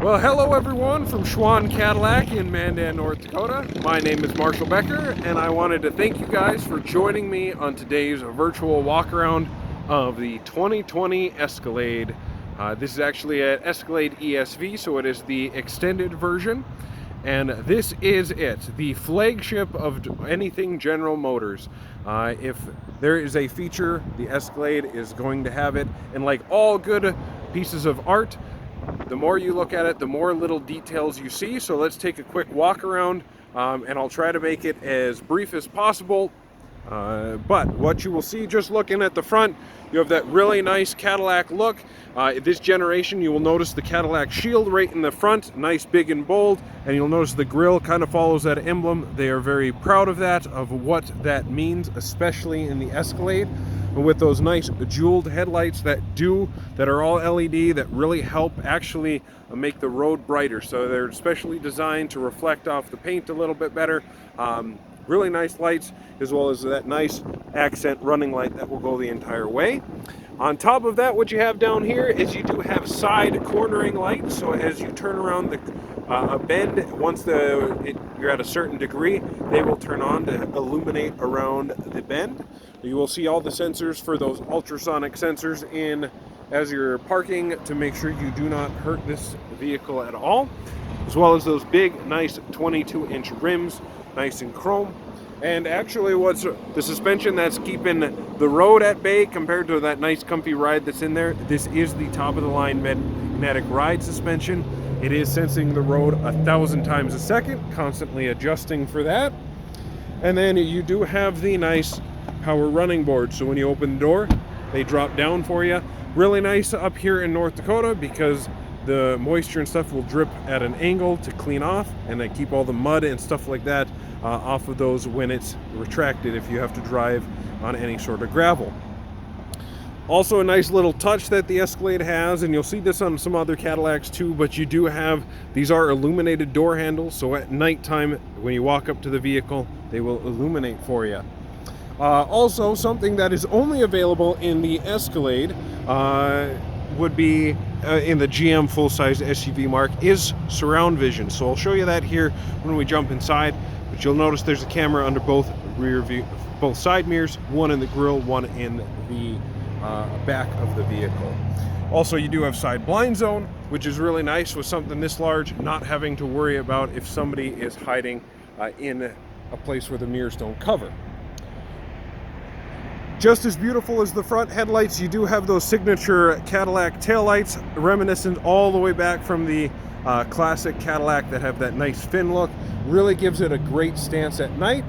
Well, hello everyone from Schwann Cadillac in Mandan, North Dakota. My name is Marshall Becker, and I wanted to thank you guys for joining me on today's virtual walk-around of the 2020 Escalade. This is actually an Escalade ESV, so it is the extended version. And this is it, the flagship of anything General Motors. If there is a feature, the Escalade is going to have it. And like all good pieces of art, the more you look at it, the more little details you see. So let's take a quick walk around, and I'll try to make it as brief as possible. But what you will see just looking at the front, you have that really nice Cadillac look. This generation, you will notice the Cadillac shield right in the front, nice, big, and bold, and you'll notice the grille kind of follows that emblem. They are very proud of that, of what that means, especially in the Escalade, with those nice jeweled headlights that are all LED, that really help actually make the road brighter. So they're specially designed to reflect off the paint a little bit better. Really nice lights, as well as that nice accent running light that will go the entire way. On top of that, what you have down here is you do have side cornering lights. So as you turn around the bend, once you're at a certain degree, they will turn on to illuminate around the bend. You will see all the sensors for those ultrasonic sensors in as you're parking to make sure you do not hurt this vehicle at all, as well as those big, nice 22-inch rims, nice and chrome. And actually, what's the suspension that's keeping the road at bay compared to that nice comfy ride that's in there? This is the top of the line magnetic ride suspension. It is sensing the road 1,000 times a second, constantly adjusting for that. And then you do have the nice power running board. So when you open the door, they drop down for you. Really nice up here in North Dakota because the moisture and stuff will drip at an angle to clean off, and they keep all the mud and stuff like that off of those when it's retracted if you have to drive on any sort of gravel. Also a nice little touch that the Escalade has, and you'll see this on some other Cadillacs too, but you do have, these are illuminated door handles, so at nighttime when you walk up to the vehicle, they will illuminate for you. Also, something that is only available in the Escalade would be in the GM full-size SUV mark is surround vision. So I'll show you that here when we jump inside, but you'll notice there's a camera under both side mirrors, one in the grille, one in the back of the vehicle. Also, you do have side blind zone, which is really nice with something this large, not having to worry about if somebody is hiding in a place where the mirrors don't cover. Just as beautiful as the front headlights, you do have those signature Cadillac taillights, reminiscent all the way back from the classic Cadillac that have that nice fin look. Really gives it a great stance at night.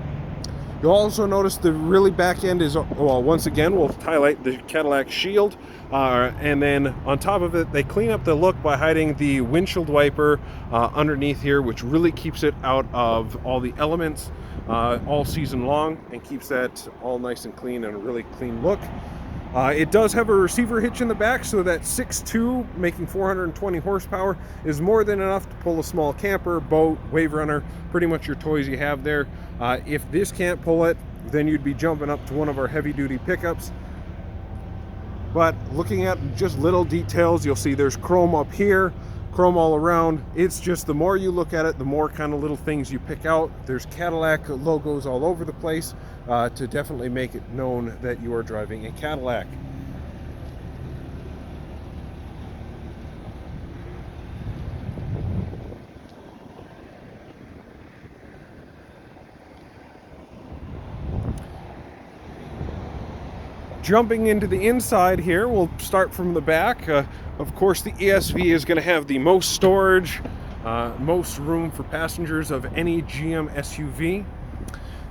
You'll also notice the really back end is, well, once again, we'll highlight the Cadillac shield. And then on top of it, they clean up the look by hiding the windshield wiper underneath here, which really keeps it out of all the elements all season long and keeps that all nice and clean and a really clean look. It does have a receiver hitch in the back, so that 6.2 making 420 horsepower is more than enough to pull a small camper, boat, wave runner, pretty much your toys you have there. If this can't pull it, then you'd be jumping up to one of our heavy duty pickups. But looking at just little details, you'll see there's chrome up here, chrome all around. It's just the more you look at it, the more kind of little things you pick out. There's Cadillac logos all over the place to definitely make it known that you are driving a Cadillac. Jumping into the inside here, we'll start from the back. Of course, the ESV is going to have the most storage, most room for passengers of any GM SUV.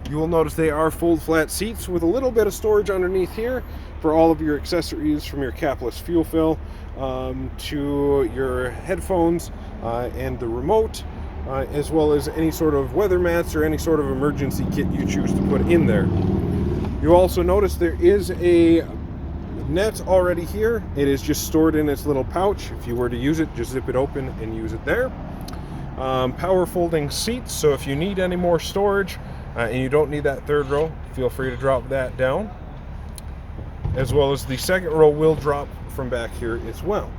You will notice they are full flat seats with a little bit of storage underneath here for all of your accessories, from your capless fuel fill to your headphones and the remote, as well as any sort of weather mats or any sort of emergency kit you choose to put in there. You'll also notice there is a net already here. It is just stored in its little pouch. If you were to use it, just zip it open and use it there. Power folding seats, so if you need any more storage and you don't need that third row, feel free to drop that down. As well as the second row will drop from back here as well.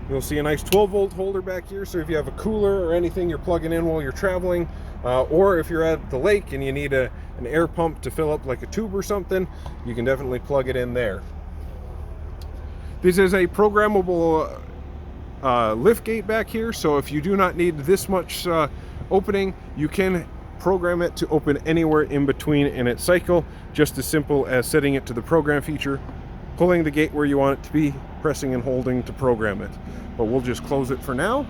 You'll see a nice 12-volt holder back here, so if you have a cooler or anything you're plugging in while you're traveling, or if you're at the lake and you need an air pump to fill up like a tube or something, you can definitely plug it in there. This is a programmable lift gate back here, so if you do not need this much opening, you can program it to open anywhere in between in its cycle, just as simple as setting it to the program feature, pulling the gate where you want it to be, pressing and holding to program it. But we'll just close it for now.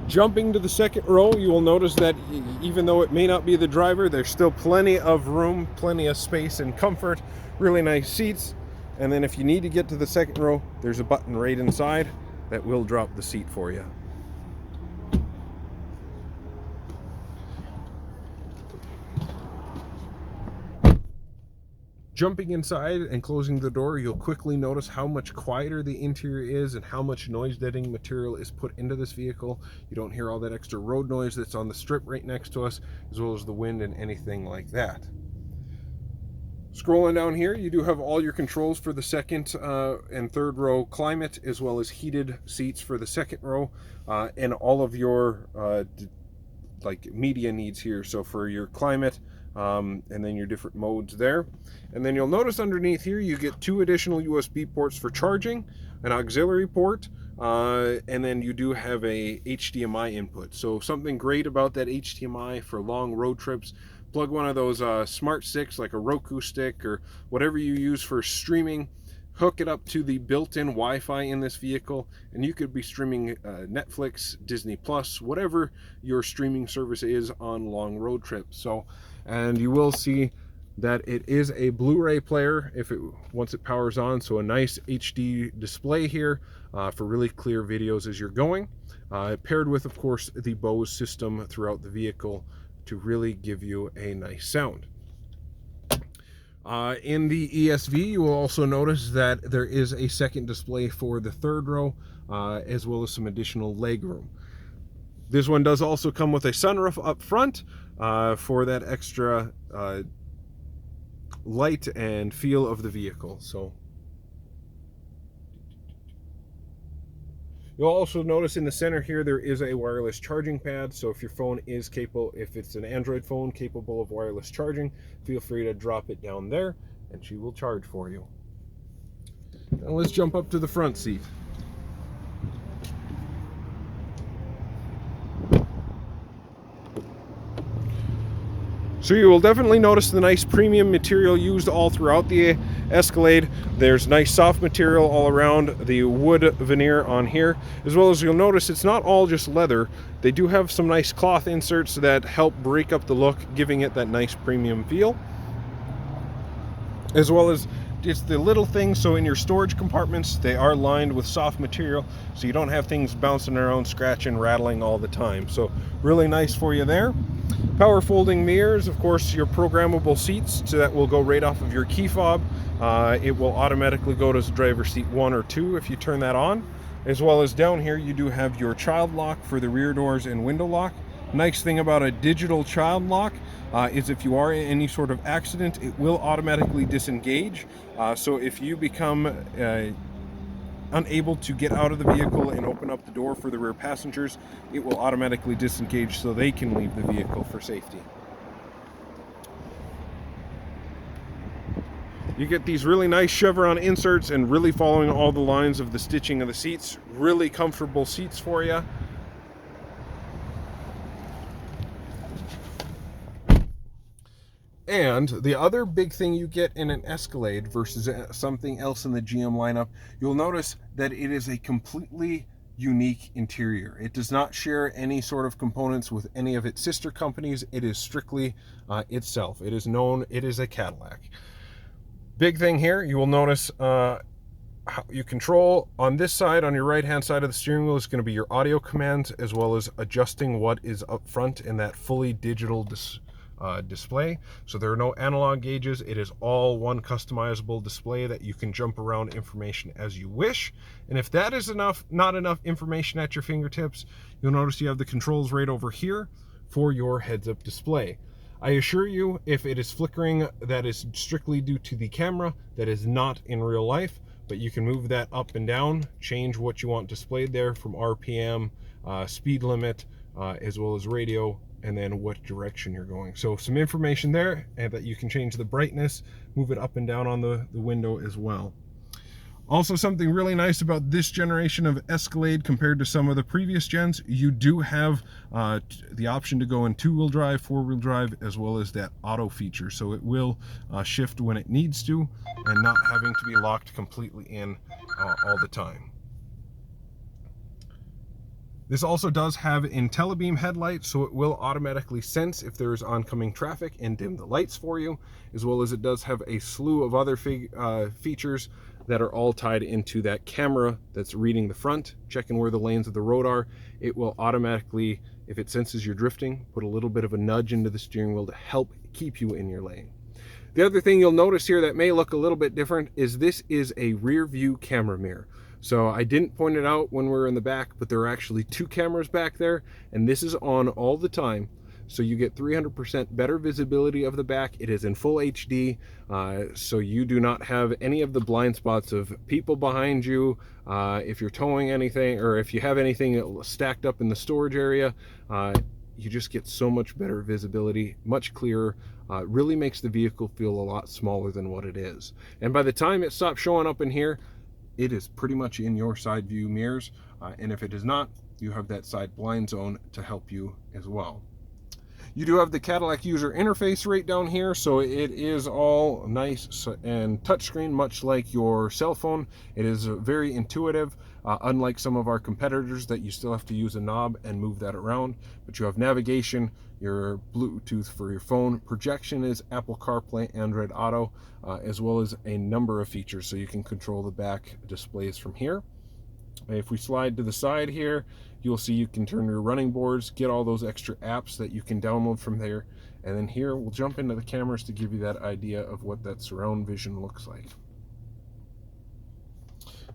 Jumping to the second row, you will notice that even though it may not be the driver, there's still plenty of room, plenty of space and comfort, really nice seats. And then if you need to get to the second row, there's a button right inside that will drop the seat for you. Jumping inside and closing the door, you'll quickly notice how much quieter the interior is and how much noise deadening material is put into this vehicle. You don't hear all that extra road noise that's on the strip right next to us, as well as the wind and anything like that. Scrolling down here, you do have all your controls for the second and third row climate, as well as heated seats for the second row, and all of your like media needs here. So for your climate, and then your different modes there. And then you'll notice underneath here you get 2 additional USB ports for charging, an auxiliary port, and then you do have a HDMI input. So something great about that HDMI for long road trips, plug one of those smart sticks like a Roku stick or whatever you use for streaming, hook it up to the built-in Wi-Fi in this vehicle, and you could be streaming Netflix, Disney Plus, whatever your streaming service is on long road trips. So, and you will see that it is a Blu-ray player once it powers on, so a nice HD display here for really clear videos as you're going, paired with, of course, the Bose system throughout the vehicle to really give you a nice sound. In the ESV, you will also notice that there is a second display for the third row, as well as some additional legroom. This one does also come with a sunroof up front for that extra light and feel of the vehicle. So you'll also notice in the center here there is a wireless charging pad, so if your phone is capable, if it's an Android phone capable of wireless charging, feel free to drop it down there and she will charge for you. Now let's jump up to the front seat. So you will definitely notice the nice premium material used all throughout the Escalade. There's nice soft material all around the wood veneer on here, as well as you'll notice it's not all just leather. They do have some nice cloth inserts that help break up the look, giving it that nice premium feel. As well as just the little things, so in your storage compartments, they are lined with soft material, so you don't have things bouncing around, scratching, rattling all the time. So really nice for you there. Power folding mirrors, of course, your programmable seats, so that will go right off of your key fob. It will automatically go to driver's seat 1 or 2 if you turn that on. As well as down here, you do have your child lock for the rear doors and window lock. Nice thing about a digital child lock is if you are in any sort of accident, it will automatically disengage. So if you become unable to get out of the vehicle and open up the door for the rear passengers, it will automatically disengage so they can leave the vehicle for safety. You get these really nice chevron inserts and really following all the lines of the stitching of the seats. Really comfortable seats for you. And the other big thing you get in an Escalade versus something else in the GM lineup, you'll notice that it is a completely unique interior. It does not share any sort of components with any of its sister companies. It is strictly itself. It is a Cadillac. Big thing here, you will notice how you control on this side, on your right hand side of the steering wheel, is going to be your audio commands, as well as adjusting what is up front in that fully digital display. So there are no analog gauges. It is all one customizable display that you can jump around information as you wish. And if that is not enough information at your fingertips, you'll notice you have the controls right over here for your heads-up display. I assure you, if it is flickering, that is strictly due to the camera. That is not in real life, but you can move that up and down, change what you want displayed there from RPM, speed limit, as well as radio, and then what direction you're going. So some information there, and that you can change the brightness, move it up and down on the window as well. Also, something really nice about this generation of Escalade compared to some of the previous gens, you do have the option to go in 2-wheel drive, 4-wheel drive, as well as that auto feature. So it will shift when it needs to, and not having to be locked completely in all the time. This also does have IntelliBeam headlights, so it will automatically sense if there is oncoming traffic and dim the lights for you, as well as it does have a slew of other features that are all tied into that camera that's reading the front, checking where the lanes of the road are. It will automatically, if it senses you're drifting, put a little bit of a nudge into the steering wheel to help keep you in your lane. The other thing you'll notice here that may look a little bit different is this is a rear view camera mirror. So I didn't point it out when we were in the back, but there are actually 2 cameras back there, and this is on all the time. So you get 300% better visibility of the back. It is in full HD, so you do not have any of the blind spots of people behind you. If you're towing anything, or if you have anything stacked up in the storage area, you just get so much better visibility, much clearer. Really makes the vehicle feel a lot smaller than what it is. And by the time it stops showing up in here, it is pretty much in your side view mirrors. And if it is not, you have that side blind zone to help you as well. You do have the Cadillac user interface right down here, so it is all nice and touchscreen, much like your cell phone. It is very intuitive, unlike some of our competitors that you still have to use a knob and move that around. But you have navigation, your Bluetooth for your phone, projection is Apple CarPlay, Android Auto, as well as a number of features, so you can control the back displays from here. If we slide to the side here, you'll see you can turn your running boards, get all those extra apps that you can download from there. And then here, we'll jump into the cameras to give you that idea of what that surround vision looks like.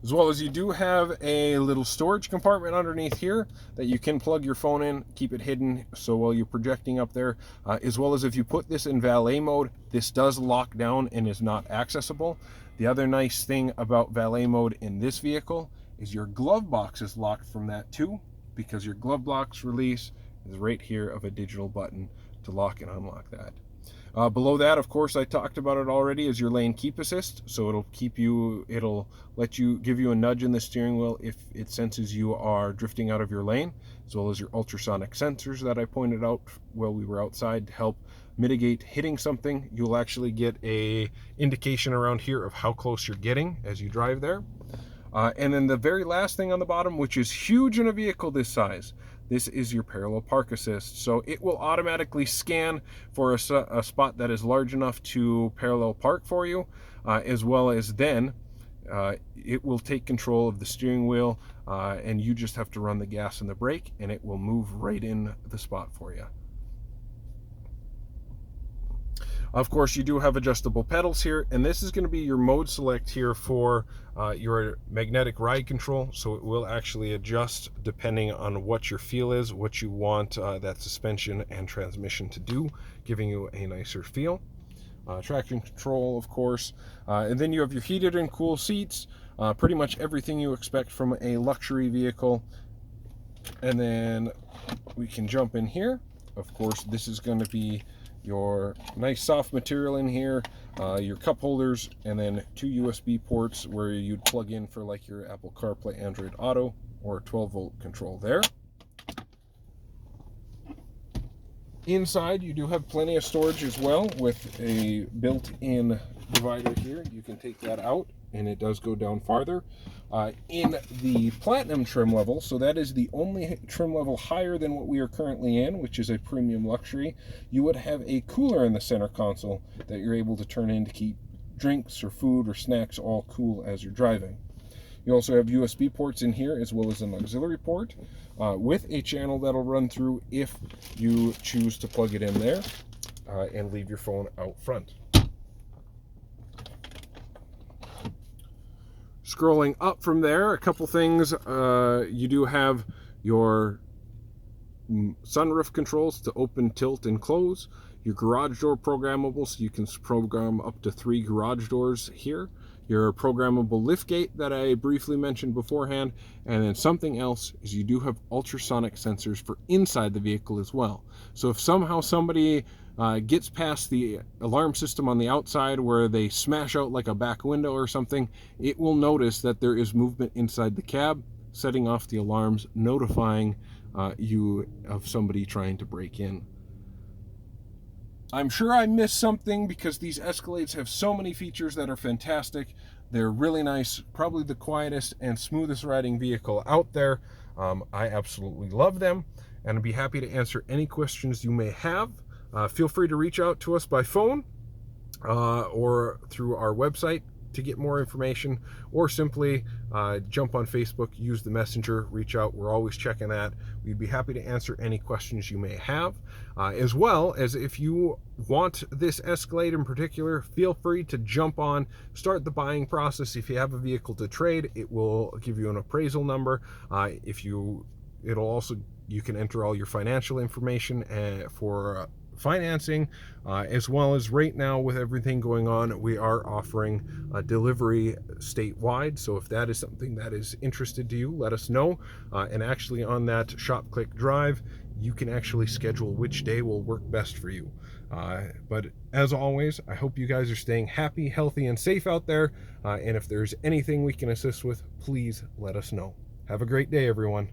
As well as you do have a little storage compartment underneath here that you can plug your phone in, keep it hidden, so while you're projecting up there, as well as if you put this in valet mode, this does lock down and is not accessible. The other nice thing about valet mode in this vehicle is your glove box is locked from that too, because your glove box release is right here of a digital button to lock and unlock that. Below that, of course, I talked about it already, is your lane keep assist. So it'll let you, give you a nudge in the steering wheel if it senses you are drifting out of your lane, as well as your ultrasonic sensors that I pointed out while we were outside to help mitigate hitting something. You'll actually get a indication around here of how close you're getting as you drive there. And then the very last thing on the bottom, which is huge in a vehicle this size, this is your parallel park assist. So it will automatically scan for a spot that is large enough to parallel park for you, as well as then it will take control of the steering wheel, and you just have to run the gas and the brake, and it will move right in the spot for you. Of course, you do have adjustable pedals here, and this is going to be your mode select here for your magnetic ride control. So it will actually adjust depending on what your feel is, what you want that suspension and transmission to do, giving you a nicer feel. Traction control, of course, and then you have your heated and cool seats, pretty much everything you expect from a luxury vehicle. And then we can jump in here. Of course, this is going to be your nice soft material in here, your cup holders, and then 2 USB ports where you'd plug in for like your Apple CarPlay, Android Auto, or 12-volt control there. Inside, you do have plenty of storage as well with a built-in divider here. You can take that out, and it does go down farther. In the Platinum trim level, so that is the only trim level higher than what we are currently in, which is a premium luxury, you would have a cooler in the center console that you're able to turn in to keep drinks or food or snacks all cool as you're driving. You also have USB ports in here, as well as an auxiliary port with a channel that'll run through if you choose to plug it in there and leave your phone out front. Scrolling up from there, a couple things. You do have your sunroof controls to open, tilt, and close. Your garage door programmable, so you can program up to 3 garage doors here. Your programmable liftgate that I briefly mentioned beforehand, and then something else is you do have ultrasonic sensors for inside the vehicle as well. So if somehow somebody gets past the alarm system on the outside where they smash out like a back window or something, it will notice that there is movement inside the cab, setting off the alarms, notifying you of somebody trying to break in. I'm sure I missed something because these Escalades have so many features that are fantastic. They're really nice, probably the quietest and smoothest riding vehicle out there. I absolutely love them, and I'd be happy to answer any questions you may have. Feel free to reach out to us by phone or through our website to get more information, or simply jump on Facebook, use the messenger, reach out. We're always checking that. We'd be happy to answer any questions you may have, as well as if you want this Escalade in particular, feel free to jump on, start the buying process. If you have a vehicle to trade, it will give you an appraisal number. It'll also, you can enter all your financial information for financing, as well as right now with everything going on, we are offering a delivery statewide. So if that is something that is interested to you, let us know. And actually on that shop click drive, you can actually schedule which day will work best for you. But as always, I hope you guys are staying happy, healthy, and safe out there. And if there's anything we can assist with, please let us know. Have a great day, everyone.